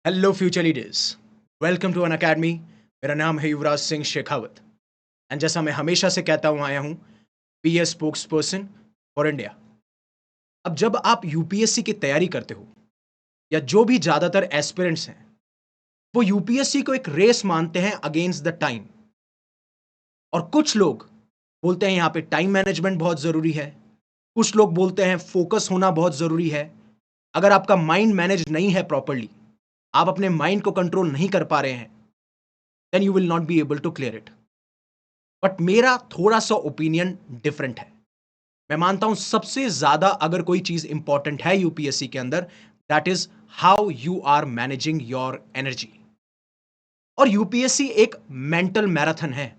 Hello future leaders, welcome to Unacademy. मेरा नाम है युवराज सिंह शेखावत एंड जैसा मैं हमेशा से कहता हूँ आया हूँ, be a spokesperson for India. अब जब आप यूपीएससी की तैयारी करते हो या जो भी ज़्यादातर एस्पिरेंट्स हैं, वो यूपीएससी को एक रेस मानते हैं अगेंस्ट द टाइम। और कुछ लोग बोलते हैं यहाँ पे टाइम मैनेजमेंट बहुत ज़रूरी है, कुछ लोग बोलते हैं फोकस होना बहुत ज़रूरी है। अगर आपका माइंड मैनेज नहीं है प्रॉपरली, आप अपने माइंड को कंट्रोल नहीं कर पा रहे हैं, then you will not be able to clear it. But मेरा थोड़ा-सा ओपिनियन डिफरेंट है। मैं मानता हूं सबसे ज्यादा अगर कोई चीज इंपॉर्टेंट है यूपीएससी के अंदर, that is how you are managing your energy. और यूपीएससी एक मेंटल मैराथन है,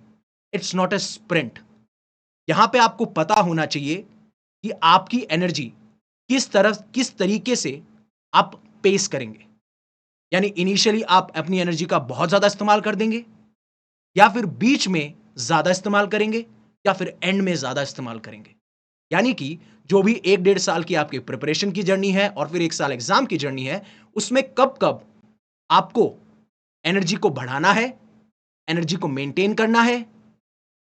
इट्स नॉट अ स्प्रिंट। यहां पे आपको पता होना चाहिए कि आपकी एनर्जी किस तरीके से आप पेस करेंगे। यानी इनिशियली आप अपनी एनर्जी का बहुत ज्यादा इस्तेमाल कर देंगे, या फिर बीच में ज्यादा इस्तेमाल करेंगे, या फिर एंड में ज्यादा इस्तेमाल करेंगे। यानी कि जो भी 1 डेढ़ साल की आपकी प्रिपरेशन की जर्नी है और फिर 1 साल एग्जाम की जर्नी है, उसमें कब-कब आपको एनर्जी को बढ़ाना है, एनर्जी को मेंटेन करना है,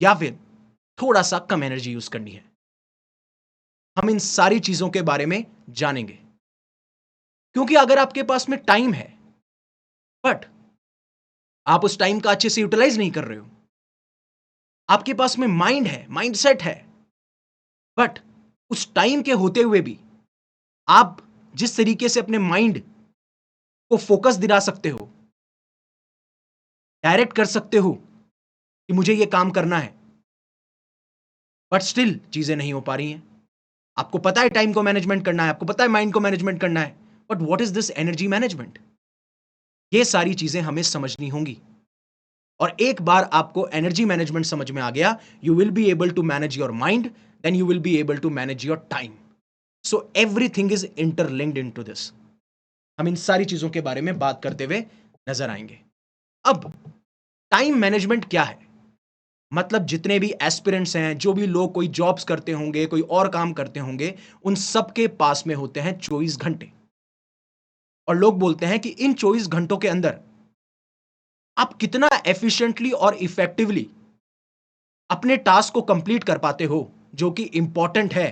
या फिर थोड़ा-सा कम एनर्जी यूज़ करनी है। हम इन सारी चीज़ों के बारे में जानेंगे। क्योंकि अगर आपके पास में टाइम है, बट आप उस टाइम का अच्छे से यूटिलाइज़ नहीं कर रहे हो, आपके पास में माइंड है, माइंडसेट है, बट उस टाइम के होते हुए भी आप जिस तरीके से अपने माइंड को फोकस दिला सकते हो, डायरेक्ट कर सकते हो कि मुझे ये काम करना है, बट स्टिल चीजें नहीं हो पा रही हैं। आपको पता है टाइम को मैनेजमेंट करना है, आपको पता है माइंड को मैनेजमेंट करना है, but what is this energy management? ये सारी चीजें हमें समझनी होंगी। और एक बार आपको एनर्जी मैनेजमेंट समझ में आ गया, you will be able to manage your mind, then you will be able to manage your time. So everything is interlinked into this. हम इन सारी चीजों के बारे में बात करते हुए नजर आएंगे। अब टाइम मैनेजमेंट क्या है? मतलब जितने भी एस्पिरेंट्स हैं, जो भी लोग कोई जॉब्स करते होंगे, कोई और काम करते होंगे, उन सबके पास में होते हैं 24 घंटे। और लोग बोलते हैं कि इन 24 घंटों के अंदर आप कितना एफिशिएंटली और इफेक्टिवली अपने टास्क को कंप्लीट कर पाते हो, जो कि इंपॉर्टेंट है,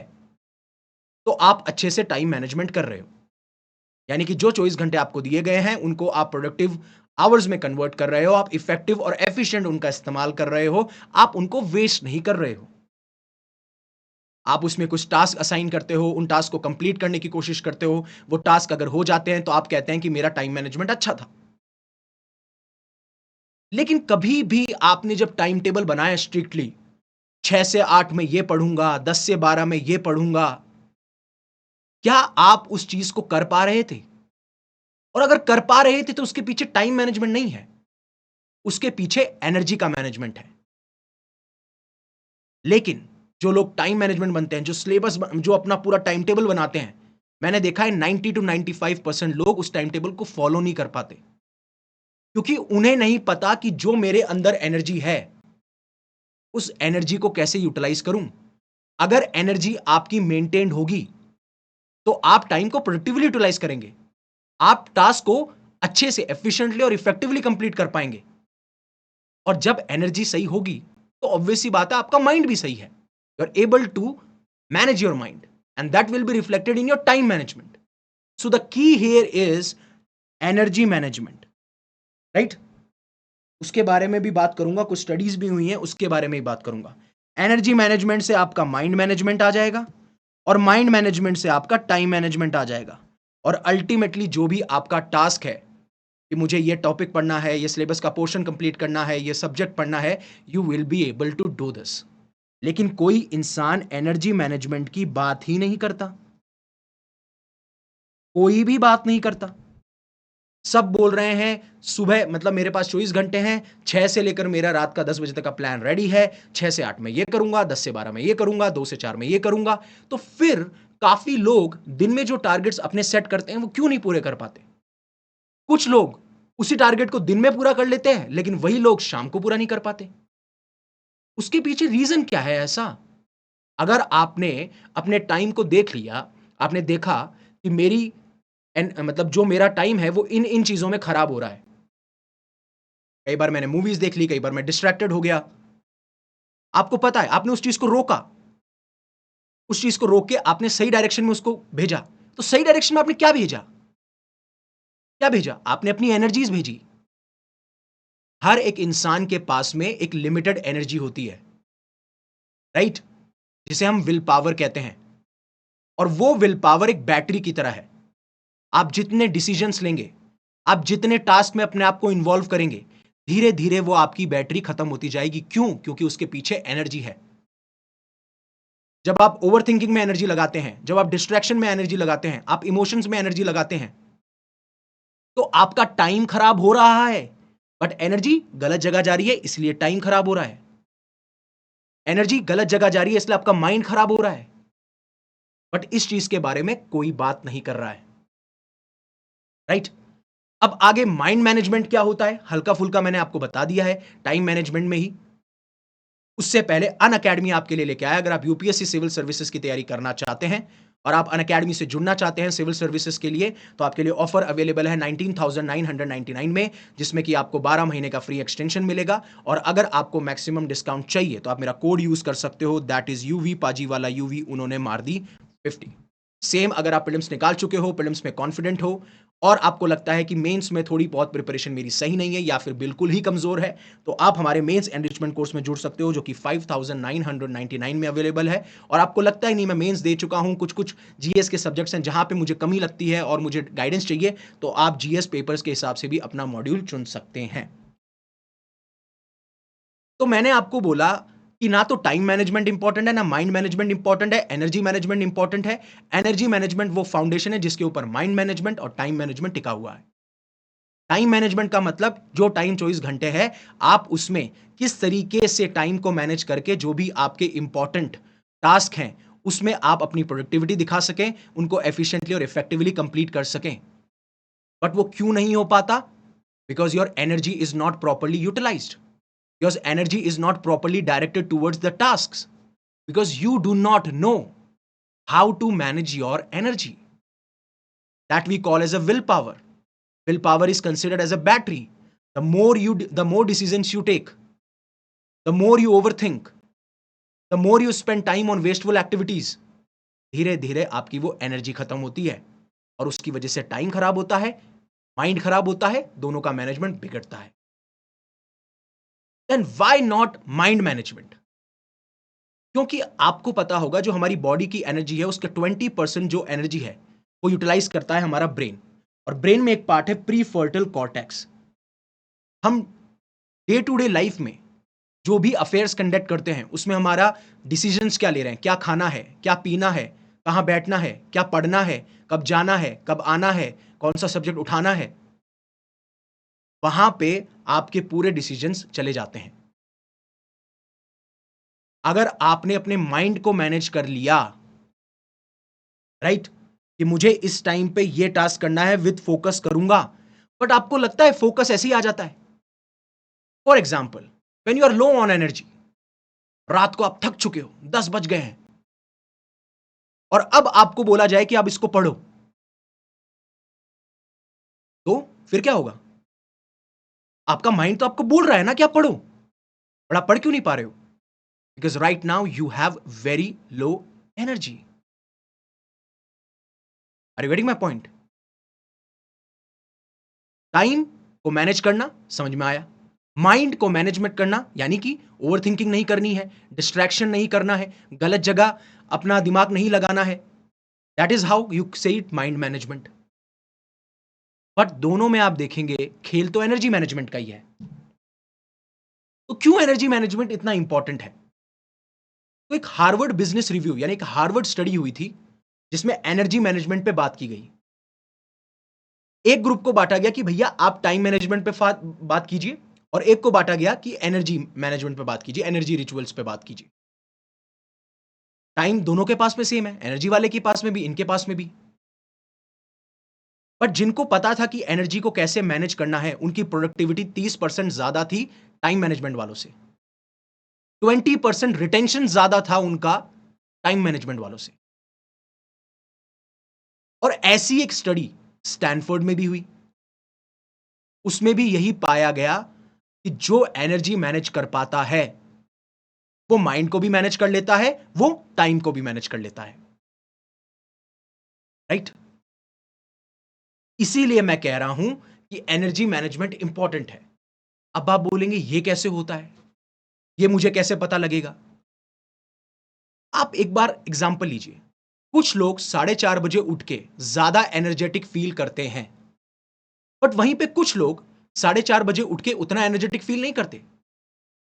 तो आप अच्छे से टाइम मैनेजमेंट कर रहे हो। यानी कि जो 24 घंटे आपको दिए गए हैं, उनको आप प्रोडक्टिव आवर्स में कन्वर्ट कर रहे हो, आप इफेक्टिव और एफिशिएंट उनका इस्तेमाल कर रहे हो, आप उनको वेस्ट नहीं कर रहे हो। आप उसमें कुछ टास्क असाइन करते हो, उन टास्क को कंप्लीट करने की कोशिश करते हो, वो टास्क अगर हो जाते हैं तो आप कहते हैं कि मेरा टाइम मैनेजमेंट अच्छा था। लेकिन कभी भी आपने जब टाइम टेबल बनाया स्ट्रिक्टली, 6 से 8 में ये पढ़ूंगा, 10 से 12 में ये पढ़ूंगा, क्या आप उस चीज को कर पा रहे थे? और अगर कर पा रहे थे तो उसके पीछे टाइम मैनेजमेंट नहीं है, उसके पीछे एनर्जी का मैनेजमेंट है। लेकिन जो लोग टाइम मैनेजमेंट बनते हैं, जो अपना पूरा टाइम टेबल बनाते हैं, मैंने देखा है 90 टू 95% लोग उस टाइम टेबल को फॉलो नहीं कर पाते, क्योंकि उन्हें नहीं पता कि जो मेरे अंदर एनर्जी है, उस एनर्जी को कैसे यूटिलाइज करूं। अगर एनर्जी आपकी मेंटेन्ड होगी, तो आप टाइम को प्रोडक्टिवली यूटिलाइज करेंगे, आप टास्क को अच्छे से एफिशिएंटली और इफेक्टिवली कंप्लीट कर पाएंगे। और जब एनर्जी सही होगी, तो ऑब्वियस सी बात है आपका माइंड भी सही है, you are able to manage your mind, and that will be reflected in your time management. So the key here is energy management, right? उसके बारे में भी बात करूंगा, कुछ स्टडीज भी हुई हैं, उसके बारे में भी बात करूंगा। एनर्जी मैनेजमेंट से आपका माइंड मैनेजमेंट आ जाएगा, और माइंड मैनेजमेंट से आपका टाइम मैनेजमेंट आ जाएगा। और अल्टीमेटली जो भी आपका टास्क है कि मुझे ये टॉपिक पढ़ना है, ये सिलेबस का पोर्शन कंप्लीट करना है, ये सब्जेक्ट पढ़ना है, you will be able to do this. लेकिन कोई इंसान एनर्जी मैनेजमेंट की बात ही नहीं करता, कोई भी बात नहीं करता। सब बोल रहे हैं सुबह, मतलब मेरे पास 24 घंटे हैं, 6 से लेकर मेरा रात का 10 बजे तक का प्लान रेडी है, 6 से 8 में ये करूंगा, 10 से 12 में ये करूंगा, 2 से 4 में ये करूंगा। तो फिर काफी लोग दिन में जो टारगेट्स अपने सेट करते हैं, वो क्यों नहीं पूरे कर पाते? कुछ लोग उसी टारगेट को दिन में पूरा कर लेते हैं, लेकिन वही लोग शाम को पूरा नहीं कर पाते। उसके पीछे रीजन क्या है ऐसा? अगर आपने अपने टाइम को देख लिया, आपने देखा कि मेरी मतलब जो मेरा टाइम है वो इन इन चीजों में खराब हो रहा है। कई बार मैंने मूवीज देख ली, कई बार मैं डिस्ट्रैक्टेड हो गया। आपको पता है, आपने उस चीज को रोका, उस चीज को रोक के आपने सही डायरेक्शन में उसको भेजा। तो सही डायरेक्शन में आपने क्या भेजा? क्या भेजा? आपने अपनी एनर्जीज भेजी। हर एक इंसान के पास में एक लिमिटेड एनर्जी होती है, राइट? जिसे हम विल पावर कहते हैं। और वो विल पावर एक बैटरी की तरह है। आप जितने डिसीजंस लेंगे, आप जितने टास्क में अपने आप को इन्वॉल्व करेंगे, धीरे धीरे वो आपकी बैटरी खत्म होती जाएगी। क्यों? क्योंकि उसके पीछे एनर्जी है। जब आप ओवर थिंकिंग में एनर्जी लगाते हैं, जब आप डिस्ट्रैक्शन में एनर्जी लगाते हैं, आप इमोशंस में एनर्जी लगाते हैं, तो आपका टाइम खराब हो रहा है। बट एनर्जी गलत जगह जा रही है, इसलिए टाइम खराब हो रहा है। एनर्जी गलत जगह जा रही है, इसलिए आपका माइंड खराब हो रहा है। बट इस चीज के बारे में कोई बात नहीं कर रहा है, राइट? अब आगे माइंड मैनेजमेंट क्या होता है, हल्का फुल्का मैंने आपको बता दिया है टाइम मैनेजमेंट में ही। उससे पहले अन अकेडमी आपके लिए लेके आया। अगर आप यूपीएससी सिविल सर्विसेज की तैयारी करना चाहते हैं और आप अन अकेडमी से जुड़ना चाहते हैं सिविल सर्विसेज के लिए, तो आपके लिए ऑफर अवेलेबल है 19,999 में, जिसमें कि आपको 12 महीने का फ्री एक्सटेंशन मिलेगा। और अगर आपको मैक्सिमम डिस्काउंट चाहिए तो आप मेरा कोड यूज कर सकते हो, दैट इज यूवी पाजी वाला यूवी उन्होंने मार दी 50। सेम अगर आप प्रीलिम्स निकाल चुके हो, प्रीलिम्स में कॉन्फिडेंट हो, और आपको लगता है कि मेंस में थोड़ी बहुत प्रिपरेशन मेरी सही नहीं है या फिर बिल्कुल ही कमजोर है, तो आप हमारे मेंस एनरिचमेंट कोर्स में जुड़ सकते हो, जो कि 5,999 में अवेलेबल है। और आपको लगता है नहीं मैं मेंस दे चुका हूं, कुछ कुछ जीएस के सब्जेक्ट्स हैं जहां पे मुझे कमी लगती है और मुझे गाइडेंस चाहिए, तो आप जीएस पेपर्स के हिसाब से भी अपना मॉड्यूल चुन सकते हैं। तो मैंने आपको बोला कि ना तो टाइम मैनेजमेंट इंपॉर्टेंट है, ना माइंड मैनेजमेंट इंपॉर्टेंट है, एनर्जी मैनेजमेंट इंपॉर्टेंट है। एनर्जी मैनेजमेंट वो फाउंडेशन है जिसके ऊपर माइंड मैनेजमेंट और टाइम मैनेजमेंट टिका हुआ है। टाइम मैनेजमेंट का मतलब जो टाइम 24 घंटे है, आप उसमें किस तरीके से टाइम को मैनेज करके जो भी आपके इंपॉर्टेंट टास्क हैं, उसमें आप अपनी प्रोडक्टिविटी दिखा सकें, उनको एफिशिएंटली और इफेक्टिवली कंप्लीट कर सकें। बट वो क्यों नहीं हो पाता? Because your energy is not properly utilised, because energy is not properly directed towards the tasks, because you do not know how to manage your energy, that we call as a willpower. Willpower is considered as a battery. The more decisions you take, the more you overthink, the more you spend time on wasteful activities, धीरे धीरे आपकी वो energy खत्म होती है और उसकी वजह से टाइम खराब होता है, माइंड खराब होता है, दोनों का मैनेजमेंट बिगड़ता है। Then why not mind management? क्योंकि आपको पता होगा जो हमारी बॉडी की एनर्जी है उसके 20% जो एनर्जी है वो यूटिलाइज करता है हमारा ब्रेन। और ब्रेन में एक पार्ट है प्री फर्टल कॉर्टेक्स। हम डे टू डे लाइफ में जो भी अफेयर्स कंडक्ट करते हैं उसमें हमारा डिसीजंस क्या ले रहे हैं, क्या खाना है, क्या पीना है, कहां बैठना है, क्या पढ़ना है, कब जाना है, कब आना है, कौन सा सब्जेक्ट उठाना है, वहां पे आपके पूरे डिसीजंस चले जाते हैं। अगर आपने अपने माइंड को मैनेज कर लिया, राइट, कि मुझे इस टाइम पे ये टास्क करना है, विद फोकस करूंगा, बट आपको लगता है फोकस ऐसे ही आ जाता है। For example, when you are low on energy, रात को आप थक चुके हो, 10 बज गए हैं, और अब आपको बोला जाए कि आप इसको पढ़ो, तो फिर क्या होगा? आपका माइंड तो आपको बोल रहा है ना कि आप पढ़ो, बट आप पढ़ क्यों नहीं पा रहे हो? Because right now you have very low energy. Are you getting my point? Time को मैनेज करना समझ में आया। माइंड को मैनेजमेंट करना यानी कि ओवर थिंकिंग नहीं करनी है, डिस्ट्रैक्शन नहीं करना है, गलत जगह अपना दिमाग नहीं लगाना है। दैट इज हाउ यू से इट माइंड मैनेजमेंट। बट दोनों में आप देखेंगे खेल तो एनर्जी मैनेजमेंट का ही है। तो क्यों एनर्जी मैनेजमेंट इतना इंपॉर्टेंट है? तो एक हार्वर्ड बिजनेस रिव्यू यानी एक हार्वर्ड स्टडी हुई थी जिसमें एनर्जी मैनेजमेंट पे बात की गई। एक ग्रुप को बांटा गया कि भैया आप टाइम मैनेजमेंट पे बात कीजिए, और एक को बांटा गया कि एनर्जी मैनेजमेंट पे बात कीजिए, एनर्जी रिचुअल्स पे बात कीजिए। टाइम दोनों के पास में सेम है, एनर्जी वाले के पास में भी, इनके पास में भी। बट जिनको पता था कि एनर्जी को कैसे मैनेज करना है, उनकी प्रोडक्टिविटी 30% ज्यादा थी टाइम मैनेजमेंट वालों से। 20% रिटेंशन ज्यादा था उनका टाइम मैनेजमेंट वालों से। और ऐसी एक स्टडी स्टैनफोर्ड में भी हुई। उसमें भी यही पाया गया कि जो एनर्जी मैनेज कर पाता है वो माइंड को भी मैनेज कर लेता है, वो टाइम को भी मैनेज कर लेता है। राइट? इसीलिए मैं कह रहा हूं कि एनर्जी मैनेजमेंट इंपॉर्टेंट है। अब आप बोलेंगे ये कैसे होता है, ये मुझे कैसे पता लगेगा? आप एक बार एग्जांपल लीजिए। कुछ लोग 4:30 बजे उठ के ज्यादा एनर्जेटिक फील करते हैं, बट वहीं पे कुछ लोग 4:30 बजे उठ के उतना एनर्जेटिक फील नहीं करते।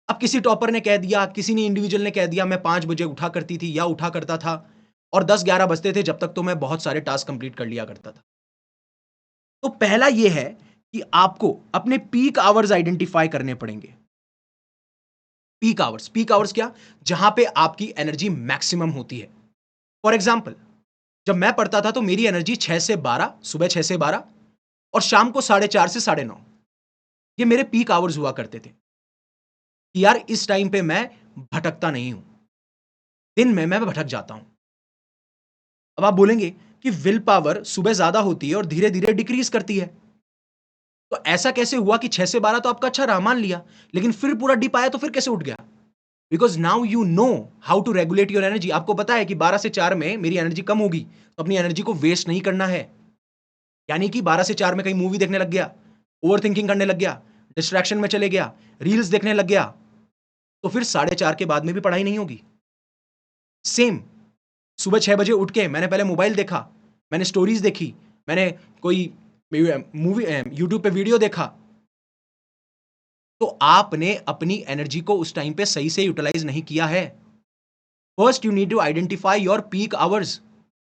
अब किसी टॉपर ने कह दिया, किसी ने इंडिविजुअल ने कह दिया मैं 5 बजे उठा करती थी या उठा करता था और 10-11 बजते थे, जब तक तो मैं बहुत सारे टास्क कंप्लीट कर लिया करता था। तो पहला यह है कि आपको अपने पीक आवर्स आइडेंटिफाई करने पड़ेंगे। पीक आवर्स क्या? जहां पे आपकी एनर्जी मैक्सिमम होती है। फॉर एग्जाम्पल, जब मैं पढ़ता था तो मेरी एनर्जी 6 से 12, सुबह 6 से 12 और शाम को 4:30 से 9:30, ये मेरे पीक आवर्स हुआ करते थे कि यार इस टाइम पे मैं भटकता नहीं हूं, दिन में मैं भटक जाता हूं। अब आप बोलेंगे कि विल पावर सुबह ज्यादा होती है और धीरे धीरे डिक्रीज करती है, तो ऐसा कैसे हुआ कि 6 से 12 तो आपका अच्छा रहा, मान लिया, लेकिन फिर पूरा डिप आया तो फिर कैसे उठ गया? Because now you know how to regulate your energy. आपको पता है कि 12 से 4 में मेरी एनर्जी कम होगी, तो अपनी एनर्जी को वेस्ट नहीं करना है। यानी कि 12 से 4 में कहीं मूवी देखने लग गया, ओवर थिंकिंग करने लग गया, डिस्ट्रैक्शन में चले गया, रील्स देखने लग गया, तो फिर 4:30 के बाद में भी पढ़ाई नहीं होगी। सेम, सुबह 6 बजे उठ के मैंने पहले मोबाइल देखा, मैंने स्टोरीज देखी, मैंने कोई मूवी यूट्यूब पे वीडियो देखा, तो आपने अपनी एनर्जी को उस टाइम पे सही से यूटिलाइज नहीं किया है। First you need to identify your peak hours,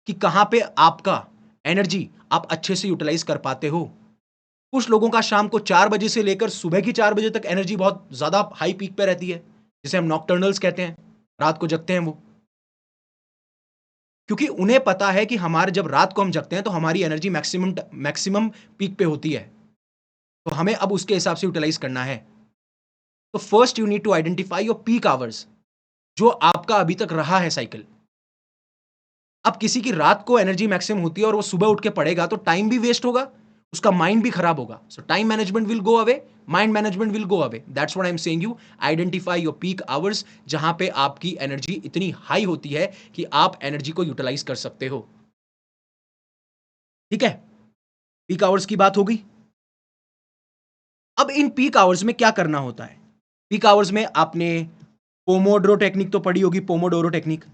कि कहां पे आपका एनर्जी आप अच्छे से यूटिलाइज कर पाते हो। कुछ लोगों का शाम को 4 बजे से लेकर सुबह की 4 बजे तक एनर्जी बहुत ज्यादा हाई पीक पे रहती है, जिसे हम नॉकटर्नल्स कहते हैं, रात को जगते हैं वो। क्योंकि उन्हें पता है कि हमारे जब रात को हम जगते हैं तो हमारी एनर्जी मैक्सिमम मैक्सिमम पीक पे होती है, तो हमें अब उसके हिसाब से यूटिलाइज करना है। तो first you need to identify your peak hours, जो आपका अभी तक रहा है साइकिल। अब किसी की रात को एनर्जी मैक्सिमम होती है और वो सुबह उठ के पढ़ेगा तो टाइम भी वेस्ट होगा, उसका माइंड भी खराब होगा। सो time management will go away, mind management will go away. That's what I am saying you, identify your peak hours, जहां पे आपकी एनर्जी इतनी हाई होती है कि आप एनर्जी को यूटिलाइज कर सकते हो। ठीक है, पीक आवर्स की बात होगी। अब इन पीक आवर्स में क्या करना होता है? पीक आवर्स में आपने पोमोड्रो टेक्निक तो पढ़ी होगी, पोमोडोरो टेक्निक।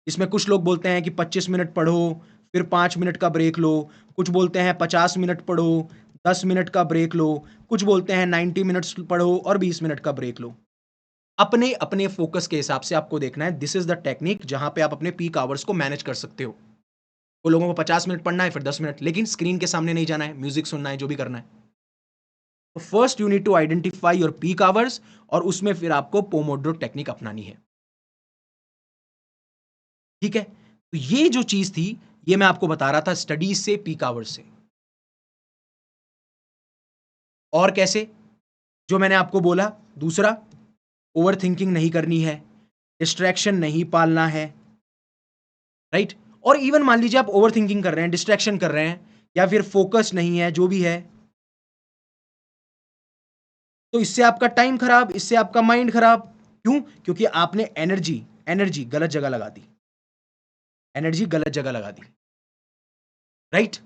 इसमें कुछ लोग बोलते हैं कि 25 मिनट पढ़ो, फिर 5 मिनट का ब्रेक लो। कुछ बोलते हैं 50 मिनट पढ़ो, 10 मिनट का ब्रेक लो। कुछ बोलते हैं 90 मिनट्स पढ़ो और 20 मिनट का ब्रेक लो। अपने अपने फोकस के हिसाब से आपको देखना है। दिस इज द टेक्निक जहां पे आप अपने पीक आवर्स को मैनेज कर सकते हो। वो लोगों को 50 मिनट पढ़ना है, फिर 10 मिनट, लेकिन स्क्रीन के सामने नहीं जाना है, म्यूजिक सुनना है, जो भी करना है। तो first you need to identify your peak hours, और उसमें फिर आपको पोमोड्रो टेक्निक अपनानी है। ठीक है, तो ये जो चीज थी, ये मैं आपको बता रहा था स्टडीज से, पीक आवर्स से। और कैसे? जो मैंने आपको बोला, दूसरा, ओवर थिंकिंग नहीं करनी है, डिस्ट्रैक्शन नहीं पालना है। राइट? और इवन मान लीजिए आप ओवर थिंकिंग कर रहे हैं, डिस्ट्रैक्शन कर रहे हैं, या फिर फोकस नहीं है, जो भी है, तो इससे आपका टाइम खराब, इससे आपका माइंड खराब। क्यों? क्योंकि आपने एनर्जी एनर्जी गलत जगह लगा दी, एनर्जी गलत जगह लगा दी। राइट?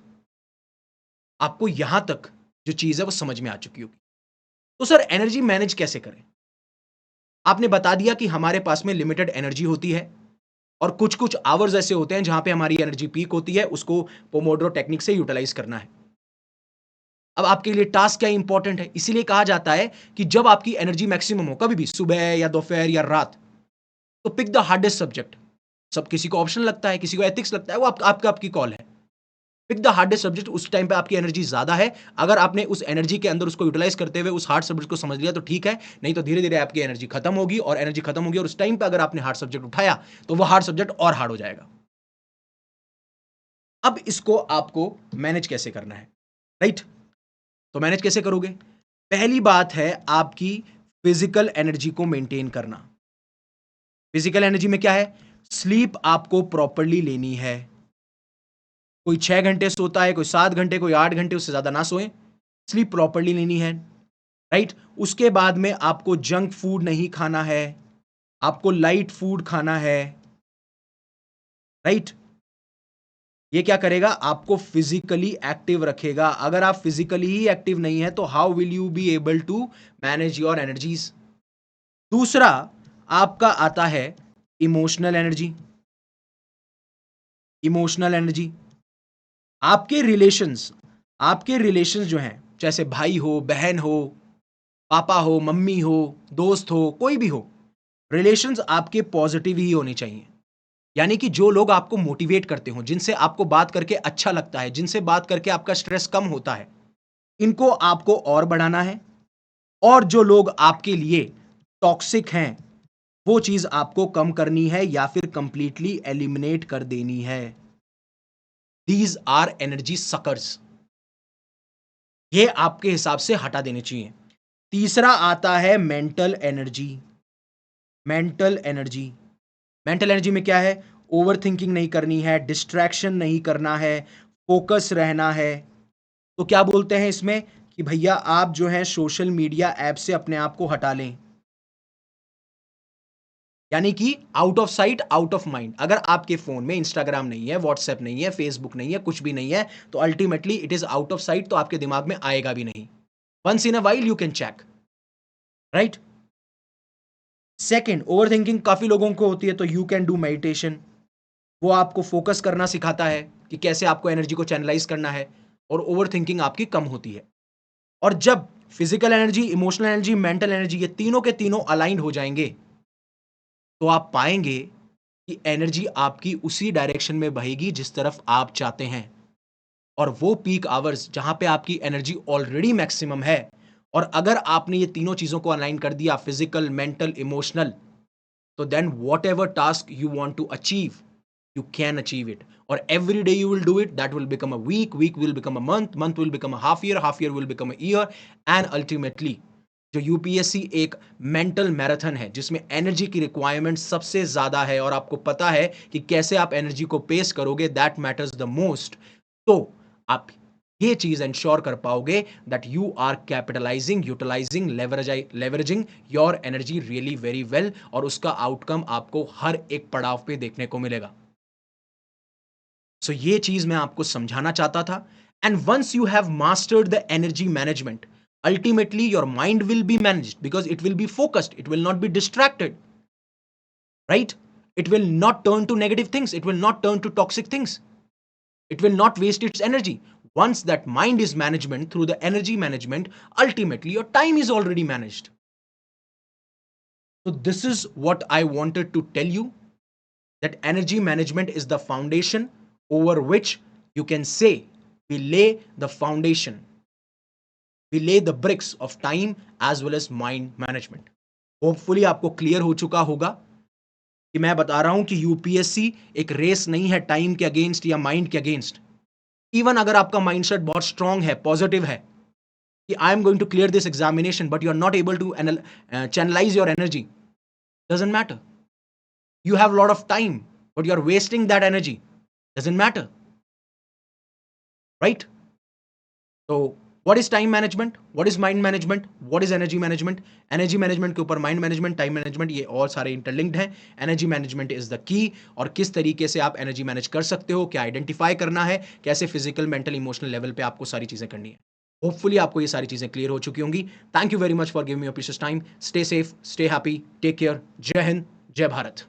आपको यहां तक जो चीज है वो समझ में आ चुकी होगी। तो सर एनर्जी मैनेज कैसे करें? आपने बता दिया कि हमारे पास में लिमिटेड एनर्जी होती है और कुछ कुछ आवर्स ऐसे होते हैं जहां पे हमारी एनर्जी पीक होती है, उसको पोमोड्रो टेक्निक से यूटिलाइज करना है। अब आपके लिए टास्क क्या इंपॉर्टेंट है? इसीलिए कहा जाता है कि जब आपकी एनर्जी मैक्सिमम हो, कभी भी सुबह या दोपहर या रात, तो पिक द हार्डेस्ट सब्जेक्ट। सब, किसी को ऑप्शन लगता है, किसी को एथिक्स लगता है, वो आपकी कॉल है। Pick the hardest subject. उस टाइम पे आपकी एनर्जी ज्यादा है, अगर आपने उस एनर्जी के अंदर उसको यूटिलाइज करते हुए उस हार्ड सब्जेक्ट को समझ लिया तो ठीक है, नहीं तो धीरे धीरे आपकी एनर्जी खत्म होगी, और एनर्जी खत्म होगी और उस टाइम पे अगर आपने हार्ड सब्जेक्ट उठाया तो वो हार्ड सब्जेक्ट और हार्ड हो जाएगा। अब इसको आपको मैनेज कैसे करना है? राइट? तो मैनेज कैसे करोगे? पहली बात है आपकी फिजिकल एनर्जी को मेंटेन करना। फिजिकल एनर्जी में क्या है? स्लीप आपको प्रॉपरली लेनी है। कोई 6 घंटे सोता है, कोई 7 घंटे, कोई 8 घंटे, उससे ज़्यादा ना सोएँ। स्लीप प्रॉपर्ली लेनी है, राइट? उसके बाद में आपको जंक फूड नहीं खाना है, आपको लाइट फूड खाना है, राइट? ये क्या करेगा? आपको फिजिकली एक्टिव रखेगा। अगर आप फिजिकली ही एक्टिव नहीं है, तो how will you be able to manage your energies? दूसरा आपका आता है इमोशनल एनर्जी। इमोशनल एनर्जी आपके रिलेशंस जो हैं, जैसे भाई हो, बहन हो, पापा हो, मम्मी हो, दोस्त हो, कोई भी हो, रिलेशंस आपके पॉजिटिव ही होने चाहिए। यानी कि जो लोग आपको मोटिवेट करते हो, जिनसे आपको बात करके अच्छा लगता है, जिनसे बात करके आपका स्ट्रेस कम होता है, इनको आपको और बढ़ाना है। और जो लोग आपके लिए टॉक्सिक हैं, वो चीज आपको कम करनी है या फिर कंप्लीटली एलिमिनेट कर देनी है। These are energy suckers. ये आपके हिसाब से हटा देने चाहिए। तीसरा आता है mental energy. Mental energy mental energy में क्या है? ओवर थिंकिंग नहीं करनी है, डिस्ट्रैक्शन नहीं करना है, फोकस रहना है। तो क्या बोलते हैं इसमें कि भैया आप जो है सोशल मीडिया ऐप से अपने आप को हटा लें। यानी कि out of sight out of mind. अगर आपके फोन में इंस्टाग्राम नहीं है, व्हाट्सएप नहीं है, फेसबुक नहीं है, कुछ भी नहीं है, तो ultimately it is out of sight, तो आपके दिमाग में आएगा भी नहीं। Once in a while you can check, right? Second, overthinking काफी लोगों को होती है, तो यू कैन डू मेडिटेशन। वो आपको फोकस करना सिखाता है कि कैसे आपको एनर्जी को चैनलाइज करना है, और ओवर थिंकिंग आपकी कम होती है। और जब physical energy, emotional energy, mental energy, ये तीनों के तीनों अलाइंड हो जाएंगे, तो आप पाएंगे कि एनर्जी आपकी उसी डायरेक्शन में बहेगी जिस तरफ आप चाहते हैं। और वो पीक आवर्स जहां पे आपकी एनर्जी ऑलरेडी मैक्सिमम है, और अगर आपने ये तीनों चीजों को अलाइन कर दिया, फिजिकल, मेंटल, इमोशनल, तो then whatever task you want to achieve, you can achieve it. Or every day you will do it, that will become a week, week will become a month will become a half year will become a year, and ultimately जो UPSC एक mental marathon है, जिसमें energy की requirement सबसे ज्यादा है, और आपको पता है कि कैसे आप एनर्जी को पेस करोगे, दैट मैटर्स द मोस्ट। तो आप ये चीज इंश्योर कर पाओगे that you are capitalising, utilising, leveraging your energy really very well, और उसका आउटकम आपको हर एक पड़ाव पे देखने को मिलेगा। सो ये चीज मैं आपको समझाना चाहता था। And once you have mastered the energy management, ultimately your mind will be managed, because it will be focused, it will not be distracted, right? It will not turn to negative things, it will not turn to toxic things, it will not waste its energy. Once that mind is management through the energy management, ultimately your time is already managed. So this is what I wanted to tell you, that energy management is the foundation over which you can say we lay the foundation, we lay the bricks of time as well as mind management. Hopefully आपको clear हो चुका होगा कि मैं बता रहा हूं कि यूपीएससी एक रेस नहीं है टाइम के अगेंस्ट या माइंड के अगेंस्ट। इवन अगर आपका माइंडसेट बहुत स्ट्रांग है, पॉजिटिव है, कि I am going to clear this examination, but you are not able to channelise your energy, doesn't matter. You have a lot of time, but you are wasting that energy, doesn't matter, right? So what is time management, what is mind management, what is energy management? Energy management के ऊपर mind management, time management, ये और सारे interlinked हैं। Energy management is the key, और किस तरीके से आप एनर्जी मैनेज कर सकते हो, क्या आइडेंटिफाई करना है, कैसे फिजिकल, मेंटल, इमोशनल लेवल पे आपको सारी चीजें करनी है। होपफुली आपको ये सारी चीजें क्लियर हो चुकी होंगी। Thank you very much for giving me your precious time. Stay safe, stay happy, take care. जय हिंद, जय भारत।